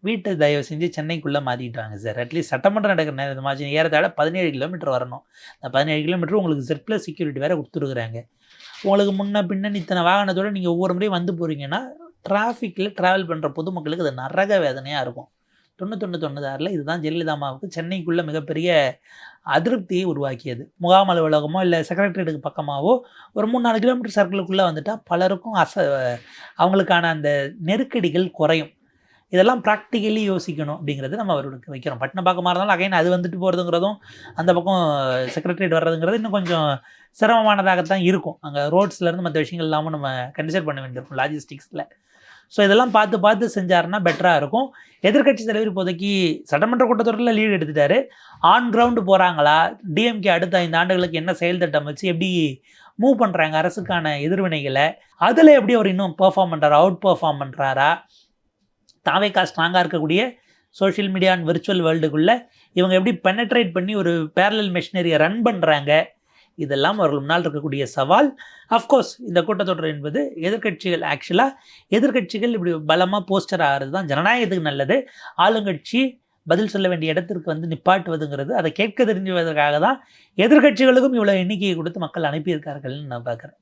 வீட்டை தயவு செஞ்சு சென்னைக்குள்ளே மாற்றிட்டாங்க சார். அட்லீஸ்ட் சட்டமன்றம் நடக்கிற நேரமாச்சு ஏறத்தாழ 17 கிலோமீட்டர் வரணும். அந்த 17 கிலோமீட்டர் உங்களுக்கு Z+ செக்யூரிட்டி வேறு கொடுத்துருக்குறாங்க. உங்களுக்கு முன்ன பின்னன்னு இத்தனை வாகனத்தோடு நீங்கள் ஒவ்வொரு முறையும் வந்து போகிறீங்கன்னா டிராஃபிக்கில் ட்ராவல் பண்ணுற பொதுமக்களுக்கு அது நரக வேதனையாக இருக்கும். 91-96 இதுதான் ஜெயலலிதா அம்மாவுக்கு சென்னைக்குள்ளே மிகப்பெரிய அதிருப்தியை உருவாக்கியது. முகாம் அலுவலகமோ இல்லை செக்ரட்டரியேட்டுக்கு பக்கமாகவோ ஒரு 3-4 கிலோமீட்டர் சர்க்கிளுக்குள்ளே வந்துட்டால் பலருக்கும் அவங்களுக்கான அந்த நெருக்கடிகள் குறையும். இதெல்லாம் ப்ராக்டிக்கலி யோசிக்கணும் அப்படிங்கிறது நம்ம அவர்களுக்கு வைக்கிறோம். பட்டினப்பாக்கமாக இருந்தாலும் அகைன் அது வந்துட்டு போகிறதுங்கிறதும் அந்த பக்கம் செக்ரட்டரியேட் வர்றதுங்கிறது இன்னும் கொஞ்சம் சிரமமானதாகத்தான் இருக்கும். அங்கே ரோட்ஸ்லேருந்து மற்ற விஷயங்கள் இல்லாமல் நம்ம கன்சிடர் பண்ண வேண்டியிருக்கும் லாஜிஸ்டிக்ஸில். ஸோ இதெல்லாம் பார்த்து செஞ்சாருன்னா பெட்டராக இருக்கும். எதிர்க்கட்சி தலைவர் இப்போதைக்கு சட்டமன்ற கூட்டத்தொடரில் லீடு எடுத்துட்டாரு. ஆன் கிரவுண்டு போகிறாங்களா, டிஎம்கே அடுத்த 5 ஆண்டுகளுக்கு என்ன செயல் திட்டம் வச்சு எப்படி மூவ் பண்ணுறாங்க அரசுக்கான எதிர்வினைகளை, அதில் எப்படி அவர் இன்னும் பெர்ஃபார்ம் பண்ணுறாரா, அவுட் பெர்ஃபார்ம் பண்ணுறாரா, தாவேகா ஸ்ட்ராங்காக இருக்கக்கூடிய சோஷியல் மீடியா அண்ட் விர்ச்சுவல் வேர்ல்டுக்குள்ளே இவங்க எப்படி பெனட்ரேட் பண்ணி ஒரு பேரலல் மெஷினரியை ரன் பண்ணுறாங்க, இதெல்லாம் அவர்கள் முன்னால் இருக்கக்கூடிய சவால். அஃப்கோர்ஸ் இந்த கூட்டத்தொடர் என்பது எதிர்க்கட்சிகள் இப்படி பலமாக போஸ்டர் ஆகிறது தான் ஜனநாயகத்துக்கு நல்லது. ஆளுங்கட்சி பதில் சொல்ல வேண்டிய இடத்திற்கு வந்து நிப்பாட்டுவதுங்கிறது அதை கேட்க தெரிஞ்சுவதற்காக தான் எதிர்க்கட்சிகளுக்கும் இவ்வளோ எண்ணிக்கையை கொடுத்து மக்கள் அனுப்பியிருக்கார்கள்னு நான் பார்க்குறேன்.